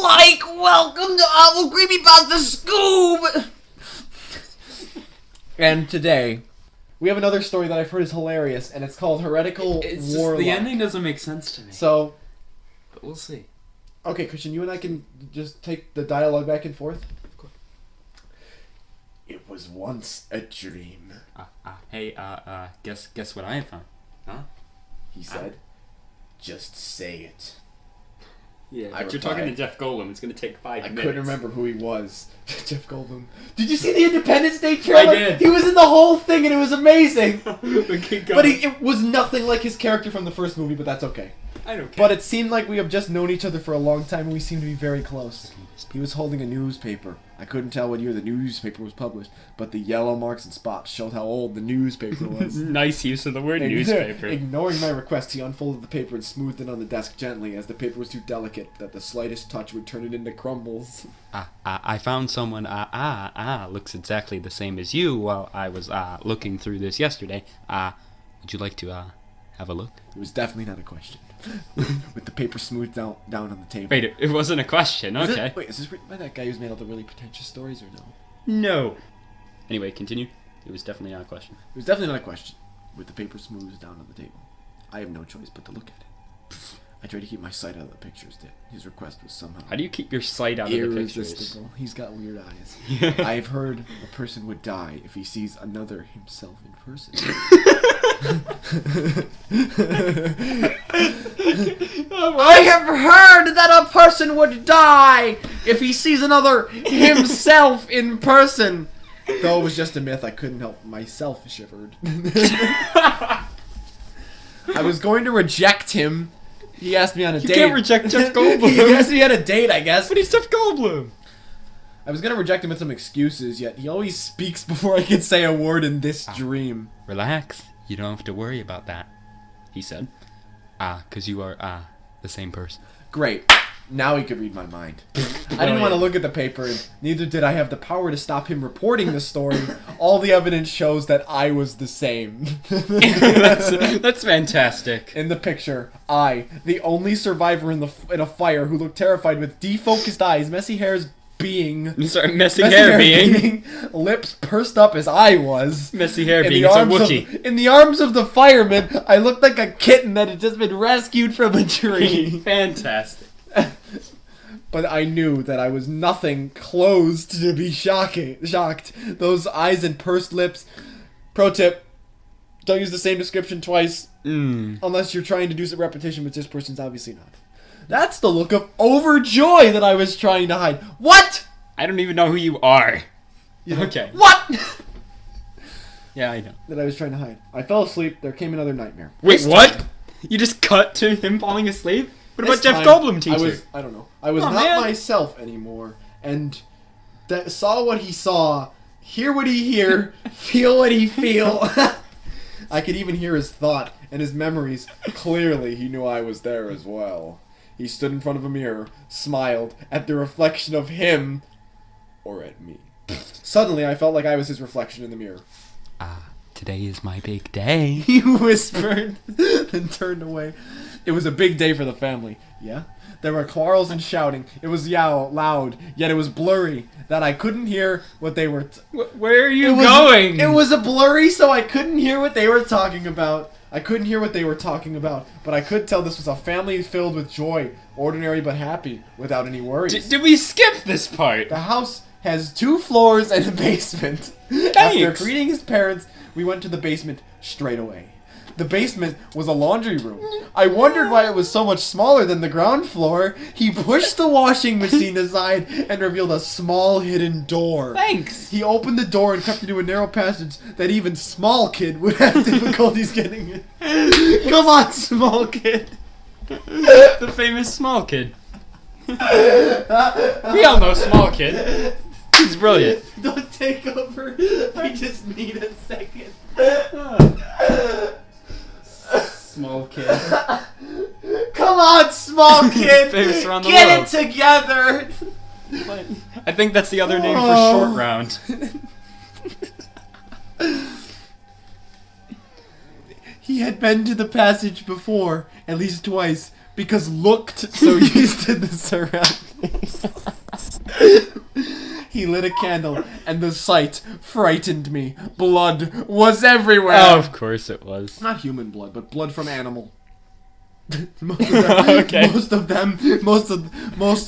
Welcome to Awful Creepypasta Scoob! And today, we have another story that I've heard is hilarious, and it's called Heretical Warlock. The ending doesn't make sense to me. So, but we'll see. Okay, Christian, you and I can just take the dialogue back and forth. Of course. It was once a dream. Hey, guess what I have found? Huh? He said, just say it. Yeah, but you're talking to Jeff Goldblum. It's going to take 5 minutes. I couldn't remember who he was. Jeff Goldblum. Did you see the Independence Day trailer? I did. He was in the whole thing and it was amazing. Okay, but it was nothing like his character from the first movie, but that's okay. I don't care. But it seemed like we have just known each other for a long time and we seem to be very close. He was holding a newspaper. I couldn't tell what year the newspaper was published, but the yellow marks and spots showed how old the newspaper was. Nice use of the word newspaper. Ignoring my request, he unfolded the paper and smoothed it on the desk gently, as the paper was too delicate that the slightest touch would turn it into crumbles. I found someone, looks exactly the same as you while I was, looking through this yesterday. Would you like to, have a look? It was definitely not a question. With the paper smoothed down on the table. Wait, it wasn't a question, okay. Is this written by that guy who's made all the really pretentious stories, or no? No. Anyway, continue. It was definitely not a question. It was definitely not a question. With the paper smoothed down on the table. I have no choice but to look at it. I tried to keep my sight out of the pictures. His request was somehow... How do you keep your sight out of the pictures? Irresistible. He's got weird eyes. I've heard a person would die if he sees another himself in person. I have heard that a person would die if he sees another himself in person. Though it was just a myth, I couldn't help myself shivered. I was going to reject him. He asked me on a date. You can't reject Jeff Goldblum. He asked me on a date, I guess. But he's Jeff Goldblum. I was going to reject him with some excuses, yet he always speaks before I can say a word in this dream. Relax. You don't have to worry about that, he said. 'Cause you are, the same person. Great. Now he could read my mind. I didn't want to look at the paper, and neither did I have the power to stop him reporting the story. All the evidence shows that I was the same. That's fantastic. In the picture, I, the only survivor in a fire who looked terrified with defocused eyes, messy hair being, lips pursed up as I was. Messy hair being, it's a Wookiee. In the arms of the fireman, I looked like a kitten that had just been rescued from a tree. Fantastic. But I knew that I was nothing close to be shocked. Those eyes and pursed lips. Pro tip, don't use the same description twice. Unless you're trying to do some repetition, which this person's obviously not. That's the look of overjoy that I was trying to hide. What? I don't even know who you are. Okay. What? Yeah, I know. That I was trying to hide. I fell asleep. There came another nightmare. Wait, what? You just cut to him falling asleep? What about Jeff Goldblum, teacher? I don't know. I was not myself anymore, and saw what he saw, hear what he hear, feel what he feel. I could even hear his thought and his memories. Clearly, he knew I was there as well. He stood in front of a mirror, smiled at the reflection of him, or at me. Suddenly, I felt like I was his reflection in the mirror. Today is my big day, he whispered, then turned away. It was a big day for the family. Yeah? There were quarrels and shouting. It was loud, yet it was blurry, that I couldn't hear what they were... Where are you going? It was a blurry, so I couldn't hear what they were talking about. But I could tell this was a family filled with joy, ordinary but happy, without any worries. Did we skip this part? The house has 2 floors and a basement. Thanks. After greeting his parents, we went to the basement straight away. The basement was a laundry room. I wondered why it was so much smaller than the ground floor. He pushed the washing machine aside and revealed a small hidden door. Thanks. He opened the door and crept into a narrow passage that even small kid would have difficulties getting in. Come on, small kid. The famous small kid. We all know small kid. He's brilliant. Don't take over. I just need a second. Small kid. Come on, small kid. Famous around the Get world. it together. I think that's the other name for short round. He had been to the passage before, at least twice, because looked so used to the surroundings. He lit a candle, and the sight frightened me. Blood was everywhere. Oh, of course it was. Not human blood, but blood from animal. Most of them, Okay. most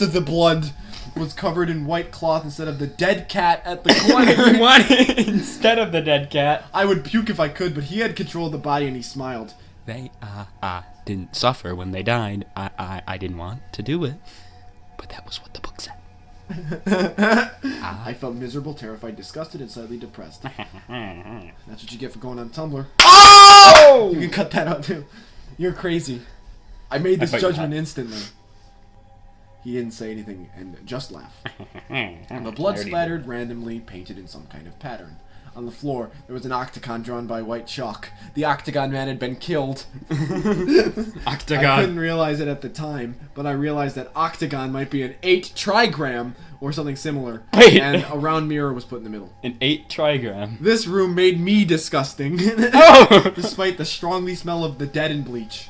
of the blood was covered in white cloth instead of the dead cat at the corner. What? Instead of the dead cat. I would puke if I could, but he had control of the body, and he smiled. They didn't suffer when they died. I didn't want to do it, but that was what the book said. I felt miserable, terrified, disgusted, and slightly depressed. That's what you get for going on Tumblr. Oh! You can cut that out too. You're crazy. I made this judgment instantly. He didn't say anything and just laughed. And the blood splattered randomly, painted in some kind of pattern. On the floor, there was an octagon drawn by white chalk. The octagon man had been killed. Octagon. I couldn't realize it at the time, but I realized that octagon might be an 8 trigram or something similar. Wait. And a round mirror was put in the middle. An 8 trigram. This room made me disgusting. Oh! Despite the strongly smell of the dead and bleach.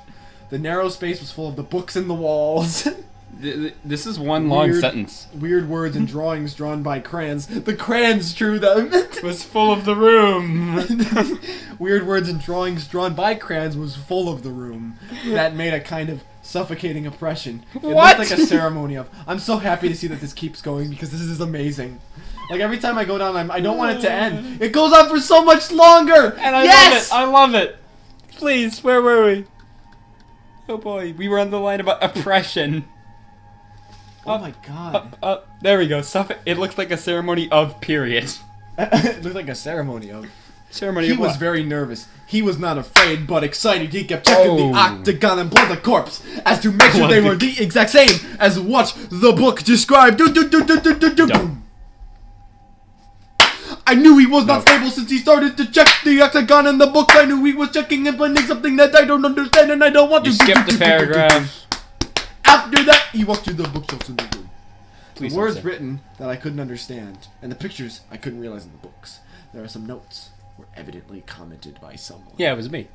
The narrow space was full of the books in the walls. This is one long sentence. Weird words and drawings drawn by crayons. The crayons drew them. Was full of the room. Weird words and drawings drawn by crayons was full of the room. That made a kind of suffocating oppression. It What? looked like a ceremony of. I'm so happy to see that this keeps going because this is amazing. Like every time I go down, I don't want it to end. It goes on for so much longer. And I yes! love it. I love it. Please, where were we? Oh boy, we were on the line about oppression. Oh my god. There we go. It looks like a ceremony of period. It looked like a ceremony of. Ceremony He of was what? very nervous. He was not afraid, but excited. He kept checking the octagon and blood the corpse as to make sure they were the exact same as what the book described. Boom. I knew he was not stable since he started to check the octagon in the book. I knew he was checking and blending something that I don't understand and I don't want to. You skipped the paragraph. After that, he walked through the bookshelves in the room. Please The words don't say. written that I couldn't understand, and the pictures I couldn't realize in the books. There are some notes were evidently commented by someone. Yeah, it was me.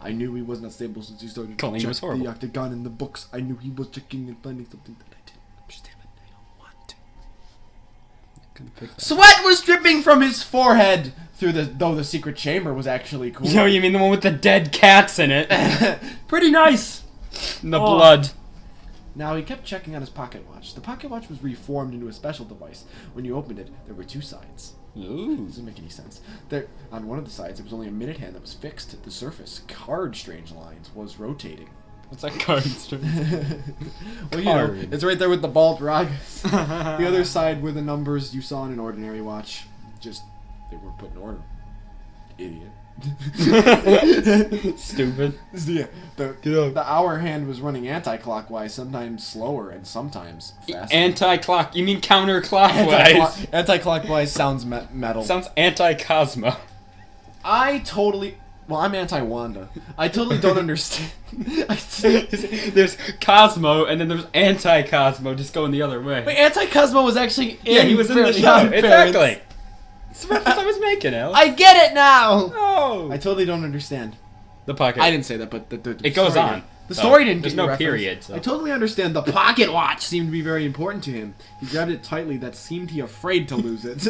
I knew he was not stable since he started Colleen to was check horrible. the octagon in the books. I knew he was checking and finding something that I didn't understand, but I don't want to. Couldn't pick that. Sweat was dripping from his forehead though the secret chamber was actually cool. No, you mean the one with the dead cats in it? Pretty nice. And the blood. Now he kept checking on his pocket watch. The pocket watch was reformed into a special device. When you opened it, there were 2 sides. Ooh. Doesn't make any sense. There, on one of the sides, there was only a minute hand that was fixed to the surface. Card strange lines was What's that card string? Well, you know, Card. it's right there with the bald ragas. The other side were the numbers you saw in an ordinary watch. Just, they weren't put in order. Idiot. Stupid. The hour hand was running anti-clockwise, sometimes slower and sometimes faster. Anti-clock. You mean counterclockwise? Anti-clockwise sounds metal. Sounds anti-Cosmo. I'm anti-Wanda. I totally don't understand. There's Cosmo, and then there's anti-Cosmo, just going the other way. Wait, anti-Cosmo was actually in Yeah, he was in the Fairly show. Odd Parents. Exactly. It's the reference I was making, Alex. I get it now! Oh. I totally don't understand. The pocket. I didn't say that, but the It goes story on. did. The So, story didn't there's get no the reference. period, so. I totally understand. The pocket watch seemed to be very important to him. He grabbed it tightly. That seemed he afraid to lose it.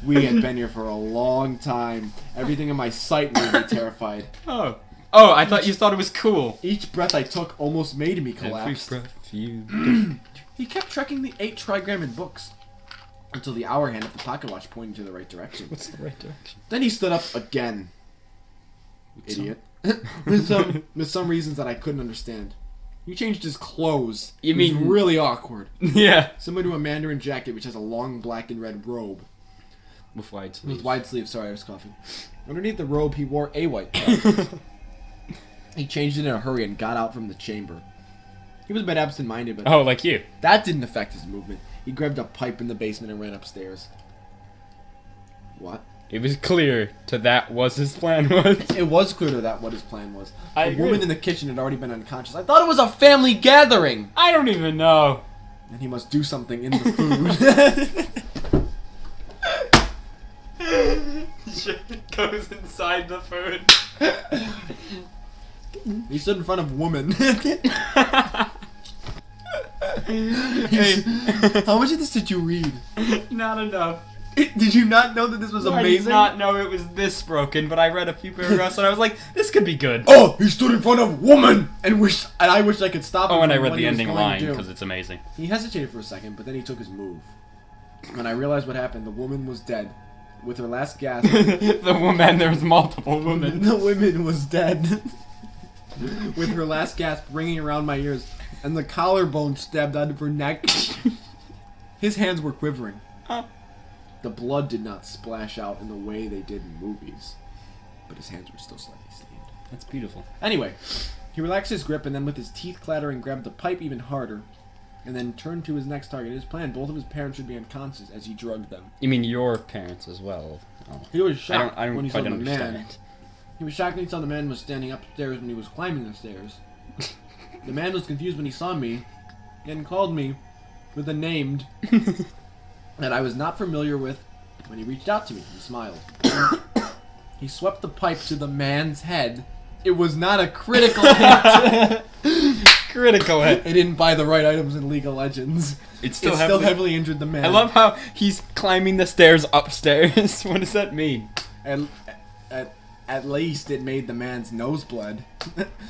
We had been here for a long time. Everything in my sight made me terrified. Oh, I thought you thought it was cool. Each breath I took almost made me collapse. He kept checking the 8 trigram in books until the hour hand of the pocket watch pointed to the right direction. What's the right direction? Then he stood up again. Idiot. with some reasons that I couldn't understand. He changed his clothes. You It was mean- really awkward. Yeah. Similar to a mandarin jacket, which has a long black and red robe. With wide sleeves. With wide sleeves. Sorry, I was coughing. Underneath the robe, he wore a white trousers. He changed it in a hurry and got out from the chamber. He was a bit absent-minded, but Oh, like you. that didn't affect his movement. He grabbed a pipe in the basement and ran upstairs. What? It was clear to that was his plan was. It was clear to that what his plan was. I The agree. woman in the kitchen had already been unconscious. I thought it was a family gathering! I don't even know. And he must do something in the food. Shit goes inside the food. He stood in front of woman. Hey. How much of this did you read? Not enough. Did you not know that this was I amazing? did not know it was this broken, but I read a few paragraphs and I was like, this could be good. Oh, he stood in front of woman and I wish I could stop him. Oh, and I from read what the he was ending going to line do. because it's amazing. He hesitated for a second, but then he took his move. When I realized what happened, the woman was dead. With her last gasp... The woman, there was multiple women. The woman was dead. With her last gasp ringing around my ears, and the collarbone stabbed out of her neck. His hands were quivering. The blood did not splash out in the way they did in movies, but his hands were still slightly stained. That's beautiful. Anyway, he relaxed his grip and then with his teeth clattering grabbed the pipe even harder, and then turned to his next target. His plan, both of his parents should be unconscious as he drugged them. You mean your parents as well? Oh. He was shocked I don't when he saw quite the understand. man. He was shocked when he saw the man was standing upstairs when he was climbing the stairs. The man was confused when he saw me, and called me with a name that I was not familiar with. When he reached out to me, he smiled. He swept the pipe to the man's head. It was not a critical hit. Critical hit. It didn't buy the right items in League of Legends. It Still heavily injured the man. I love how he's climbing the stairs upstairs. What does that mean? And at least it made the man's nose bled.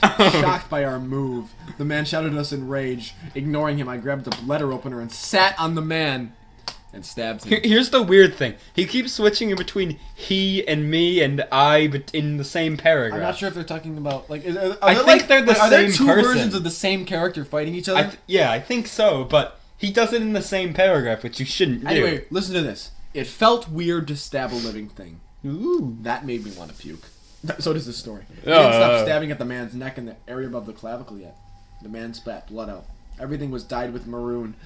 Shocked by our move, the man shouted at us in rage. Ignoring him, I grabbed the letter opener and sat on the man and stabbed him. Here's the weird thing. He keeps switching in between he and me and I, but in the same paragraph. I'm not sure if they're talking about like. I think they're the are there same two person. versions of the same character fighting each other? Yeah, I think so, but he does it in the same paragraph, which you shouldn't do. Anyway, listen to this. It felt weird to stab a living thing. Ooh. That made me want to puke. So does this story. He Oh, didn't stop stabbing at the man's neck and the area above the clavicle yet. The man spat blood out. Everything was dyed with maroon.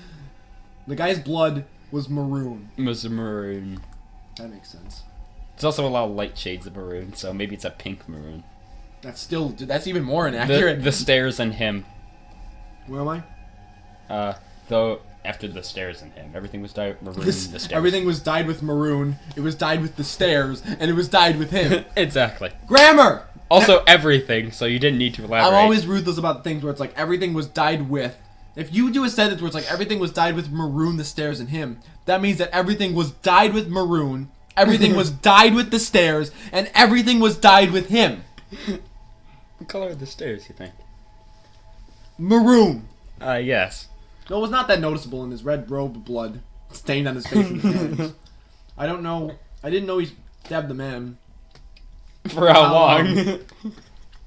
The guy's blood was maroon. Mr. Maroon. That makes sense. There's also a lot of light shades of maroon, so maybe it's a pink maroon. That's even more inaccurate. The stairs and him. Where am I? Though after the stairs and him, everything was dyed maroon. The stairs. Everything was dyed with maroon. It was dyed with the stairs, and it was dyed with him. Exactly. Grammar. Also everything, so you didn't need to elaborate. I'm always ruthless about things where it's like everything was dyed with. If you do a sentence where it's like everything was dyed with maroon, the stairs, and him, that means that everything was dyed with maroon, everything was dyed with the stairs, and everything was dyed with him. What color are the stairs, you think? Maroon. Yes. No, it was not that noticeable in his red robe of blood stained on his face and his hands. I don't know. I didn't know he stabbed the man. For how long?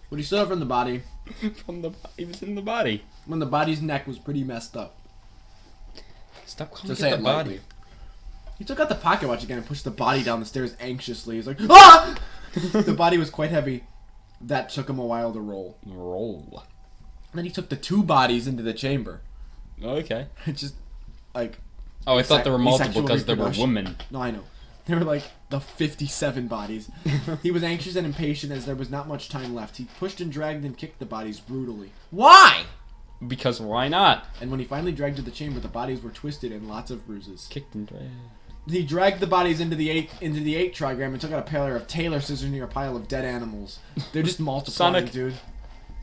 When he stood up from the body, He was in the body. when the body's neck was pretty messed up. Stop To calling say it it the lightly. body. He took out the pocket watch again and pushed the body down the stairs anxiously. He's like, ah! The body was quite heavy. That took him a while to roll. Roll. Then he took the two bodies into the chamber. Okay. It just, like... Oh, I thought there were multiple asexual because there were reproduction. women. No, I know. There were like the 57 bodies. He was anxious and impatient as there was not much time left. He pushed and dragged and kicked the bodies brutally. Why? Because why not? And when he finally dragged to the chamber, the bodies were twisted and lots of bruises. Kicked and dragged. He dragged the bodies into the eight trigram and took out a pair of tailor scissors near a pile of dead animals. They're just multiplying, Sonic. dude.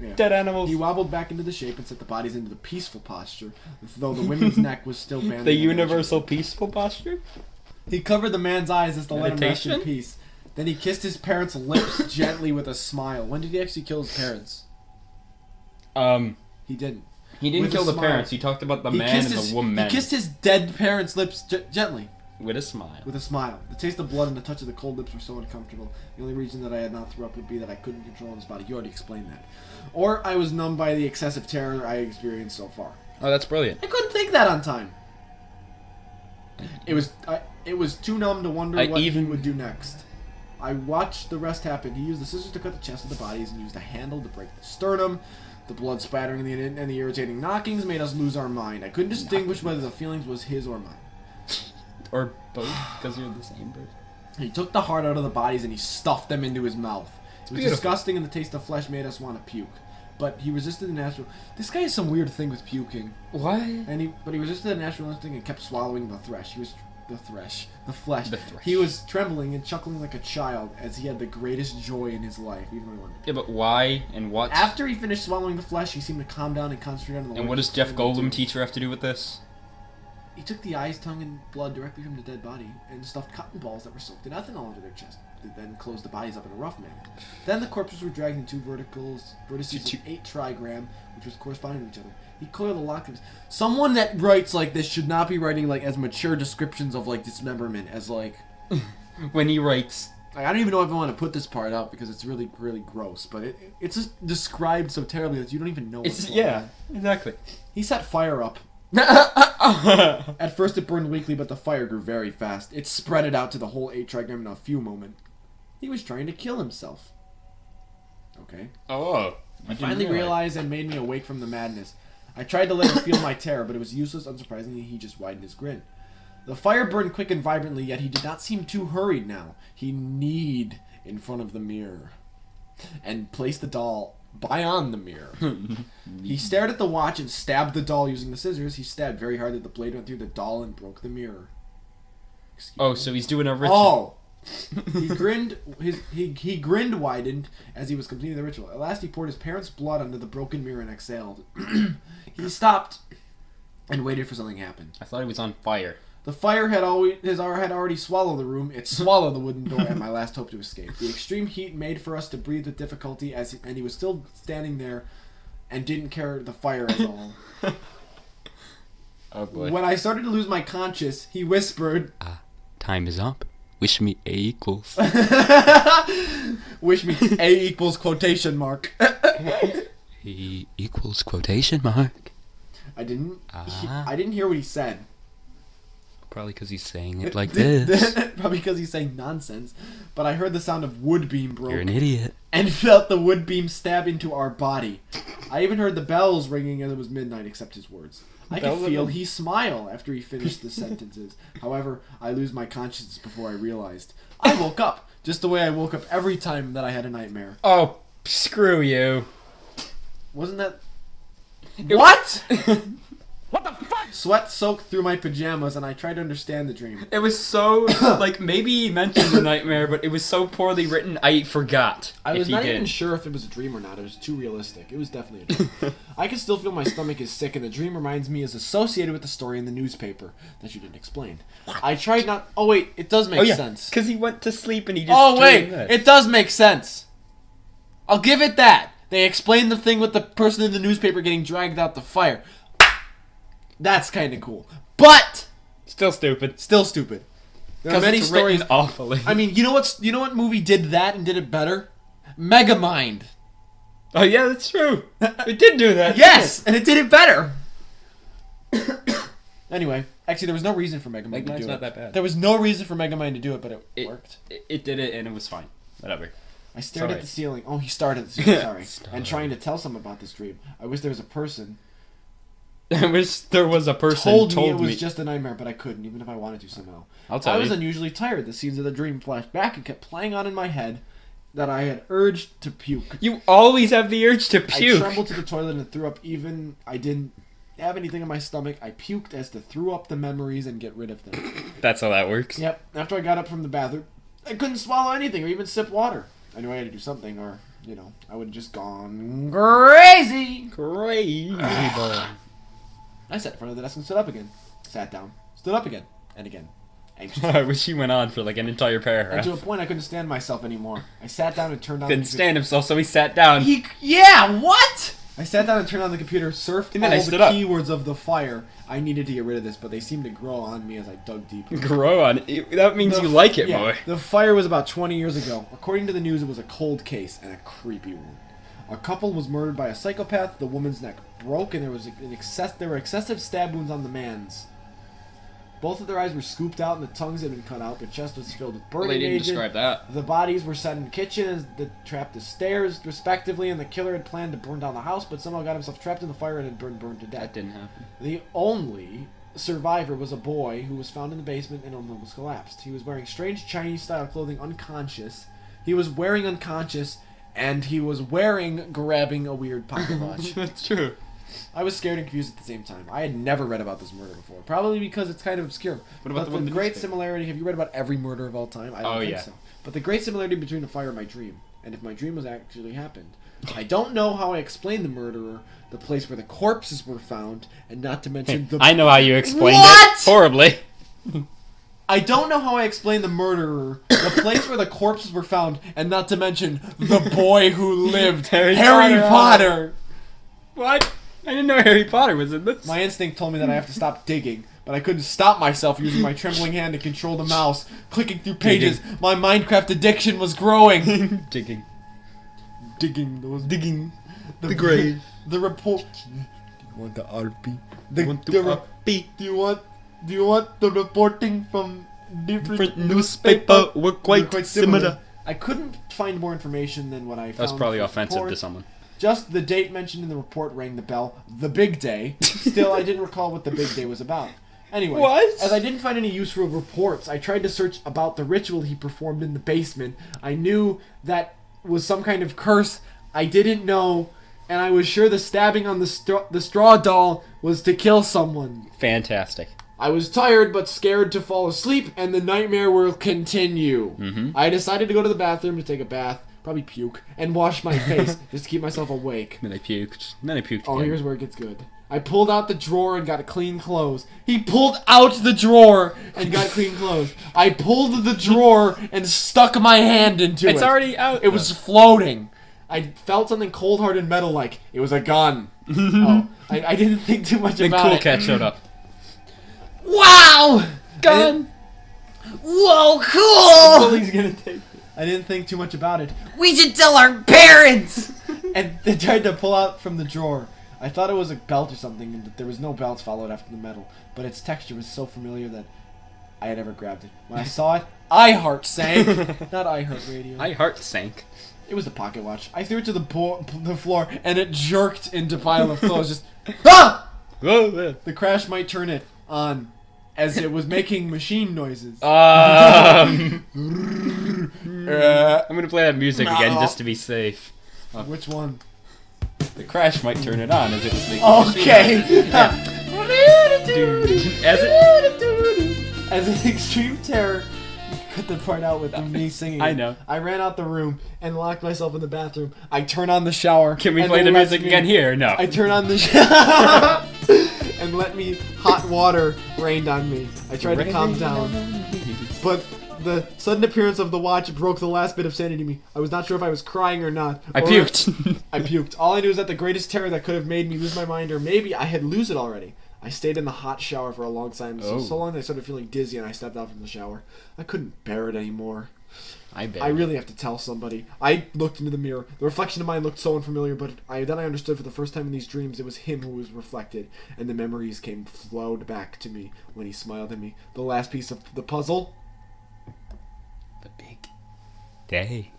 Yeah. Dead animals. He wobbled back into the shape and set the bodies into the peaceful posture, though the women's neck was still bandaged. The universal peaceful posture? He covered the man's eyes as to let him rest in Meditation? peace. Then he kissed his parents' lips gently with a smile. When did he actually kill his parents? He didn't. He didn't With a kill the smile. parents. He talked about the He man and kissed his, the woman. He kissed his dead parents' lips gently. With a smile. With a smile. The taste of blood and the touch of the cold lips were so uncomfortable. The only reason that I had not threw up would be that I couldn't control his body. You already explained that. Or I was numbed by the excessive terror I experienced so far. Oh, that's brilliant. I couldn't think that on time. It was too numb to wonder what he would do next. I watched the rest happen. He used the scissors to cut the chest of the bodies and used a handle to break the sternum. The blood spattering and the irritating knockings made us lose our mind. I couldn't distinguish whether the feelings was his or mine. Or both, because you're the same person. He took the heart out of the bodies and he stuffed them into his mouth. It was beautiful. disgusting and the taste of flesh made us want to puke. But he resisted the natural... This guy has some weird thing with puking. What? But he resisted the natural instinct and kept swallowing the flesh. The flesh. The thresh. He was trembling and chuckling like a child as he had the greatest joy in his life. Even though he wanted to. Yeah, but why and what? After he finished swallowing the flesh, he seemed to calm down and concentrate on the. And what does Jeff Goldblum teacher have to do with this? He took the eyes, tongue, and blood directly from the dead body and stuffed cotton balls that were soaked in ethanol into their chest. They then closed the bodies up in a rough manner. Then the corpses were dragged in two vertices of 8 trigram, which was corresponding to each other. He coiled the lock. Someone that writes like this should not be writing like as mature descriptions of like dismemberment as like. When he writes. I don't even know if I want to put this part up because it's really, really gross. But it's just described so terribly that you don't even know what's going on. Exactly. He set fire up. At first it burned weakly, but the fire grew very fast. It spread it out to the whole 8 trigram in a few moments. He was trying to kill himself. Okay. Oh. I finally realized and made me awake from the madness. I tried to let him feel my terror, but it was useless. Unsurprisingly, he just widened his grin. The fire burned quick and vibrantly, yet he did not seem too hurried now. He kneed in front of the mirror and placed the doll beyond the mirror. He stared at the watch and stabbed the doll using the scissors. He stabbed very hard that the blade went through the doll and broke the mirror. So he's doing a ritual. He grinned. He grinned widened as he was completing the ritual. At last, he poured his parents' blood onto the broken mirror and exhaled. He stopped and waited for something to happen. I thought he was on fire. The fire had already swallowed the room. It swallowed the wooden door and my last hope to escape. The extreme heat made for us to breathe with difficulty, and he was still standing there and didn't care the fire at all. Oh boy. When I started to lose my conscience, he whispered, Time is up. Wish me A equals. Wish me A equals quotation mark. A equals quotation mark. I didn't hear what he said. Probably because he's saying it like this. Probably because he's saying nonsense. But I heard the sound of wood beam broke. You're an idiot. And felt the wood beam stab into our body. I even heard the bells ringing as it was midnight, except his words. I could feel he smile after he finished the sentences. However, I lose my consciousness before I realized. I woke up, just the way I woke up every time that I had a nightmare. Oh, screw you. Wasn't that... What? What the fuck? Sweat soaked through my pajamas, and I tried to understand the dream. It was so, like, maybe he mentioned the nightmare, but it was so poorly written, I forgot. I was not even sure if it was a dream or not. It was too realistic. It was definitely a dream. I can still feel my stomach is sick, and the dream reminds me is associated with the story in the newspaper that you didn't explain. I tried not... Oh, wait. It does make sense. Because he went to sleep and he just... Oh, wait. It does make sense. I'll give it that. They explained the thing with the person in the newspaper getting dragged out the fire. That's kind of cool. But... Still stupid. Still stupid. There are many stories... awfully. I mean, you know what movie did that and did it better? Megamind. Oh, yeah, that's true. It did do that. Yes, and it did it better. Anyway, actually, there was no reason for Megamind to do it. not that bad. There was no reason for Megamind to do it, but it worked. It did it, and it was fine. Whatever. I stared at the ceiling. Oh, he started at the ceiling, sorry. And trying to tell someone about this dream. I wish there was a person... I wish there was a person told me it was just a nightmare, but I couldn't, even if I wanted to somehow. I was unusually tired. The scenes of the dream flashed back and kept playing on in my head that I had urged to puke. You always have the urge to puke. I trembled to the toilet and threw up. Even I didn't have anything in my stomach. I puked as to throw up the memories and get rid of them. That's how that works. Yep. After I got up from the bathroom, I couldn't swallow anything or even sip water. I knew I had to do something, or I would have just gone crazy. Crazy boy. I sat in front of the desk and stood up again. Sat down. Stood up again. And again. Anxious. I wish he went on for like an entire paragraph. And to a point I couldn't stand myself anymore. I sat down and turned on Couldn't stand himself, so he sat down. Yeah, what? I sat down and turned on the computer, surfed and then all the keywords of the fire. I needed to get rid of this, but they seemed to grow on me as I dug deeper. Grow on? That means you like it, boy. The fire was about 20 years ago. According to the news, it was a cold case and a creepy one. A couple was murdered by a psychopath. The woman's neck broke, and there were excessive stab wounds on the man's. Both of their eyes were scooped out, and the tongues had been cut out. The chest was filled with burning agent. They didn't describe that. The bodies were set in the kitchen and trapped the stairs, respectively, and the killer had planned to burn down the house, but somehow got himself trapped in the fire and had burned to death. That didn't happen. The only survivor was a boy who was found in the basement and almost collapsed. He was wearing strange Chinese-style clothing, unconscious. And he was wearing grabbing a weird pocket watch. That's true. I was scared and confused at the same time. I had never read about this murder before. Probably because it's kind of obscure. What about but the one the in the great newspaper? similarity... Have you read about every murder of all time? I don't think so. But the great similarity between a fire and my dream. And if my dream was actually happened. I don't know how I explained the murderer, the place where the corpses were found, and not to mention the... I know how you explained What? it. Horribly. I don't know how I explained the murderer, the place where the corpses were found, and not to mention the boy who lived, Harry Potter. What? I didn't know Harry Potter was in this. My instinct told me that I have to stop digging, but I couldn't stop myself using my trembling hand to control the mouse, clicking through pages. Digging. My Minecraft addiction was growing. Digging. Digging. The grave. The report. Do you want the RP? Do you want the reporting from different newspaper were quite similar. I couldn't find more information than what I found. That's probably in the offensive report. to someone. Just the date mentioned in the report rang the bell. The big day. Still, I didn't recall what the big day was about. Anyway, What? as I didn't find any useful reports, I tried to search about the ritual he performed in the basement. I knew that was some kind of curse. I didn't know, and I was sure the stabbing on the straw doll was to kill someone. Fantastic. I was tired but scared to fall asleep, and the nightmare will continue. Mm-hmm. I decided to go to the bathroom to take a bath, probably puke, and wash my face just to keep myself awake. Then I puked. Oh, again. here's where it gets good. I pulled out the drawer and got clean clothes. He pulled out the drawer and got clean clothes. I pulled the drawer and stuck my hand into it. It's already out. It was floating. I felt something cold-hearted metal-like. It was a gun. I didn't think too much Then about Cool it. Cat showed up. Wow! Gun! Whoa, The cool! bully's gonna take it. I didn't think too much about it. We should tell our parents! And they tried to pull out from the drawer. I thought it was a belt or something, and that there was no belts followed after the metal. But its texture was so familiar that I had never grabbed it. When I saw it, I heart sank. Not I heart radio. My heart sank. It was a pocket watch. I threw it to the floor, and it jerked into pile of clothes. Just ah! The crash might turn it on, as it was making machine noises. I'm gonna play that music again just to be safe. Which one? The crash might turn it on as it was making Okay. As an extreme terror, cut the part out with me singing. I know. I ran out the room and locked myself in the bathroom. I turn on the shower. Can we and play the let music me- again here? No. I turn on the shower and let me hot water rained on me. I tried to calm down, but the sudden appearance of the watch broke the last bit of sanity in me. I was not sure if I was crying or not. I or- puked. I puked. All I knew is that the greatest terror that could have made me lose my mind, or maybe I had lose it already. I stayed in the hot shower for a long time, so long that I started feeling dizzy and I stepped out from the shower. I couldn't bear it anymore. I bet. I really have to tell somebody. I looked into the mirror. The reflection of mine looked so unfamiliar, but then I understood for the first time in these dreams it was him who was reflected, and the memories flowed back to me when he smiled at me. The last piece of the puzzle. The big day.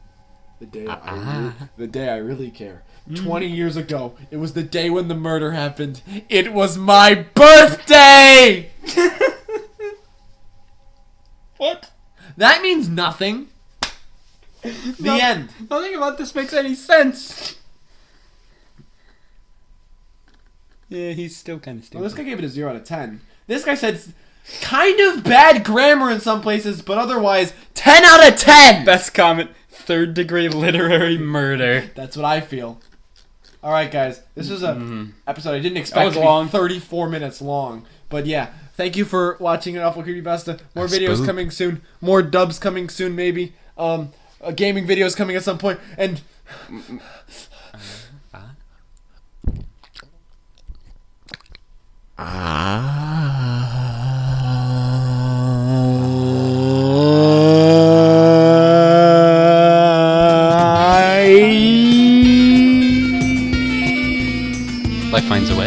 The day I really care. 20 years ago, it was the day when the murder happened. It was my birthday! What? That means nothing. The end. Nothing about this makes any sense. Yeah, he's still kind of stupid. Well, this guy gave it a 0 out of 10. This guy said kind of bad grammar in some places, but otherwise 10 out of 10! Best comment, 3rd degree literary murder. That's what I feel. Alright, guys. This was a episode I didn't That expect was to be long. 34 minutes long. But yeah, thank you for watching an Awful Creepypasta. More videos spook. coming soon. More dubs coming soon, maybe. Gaming videos coming at some point. And... Life finds a way.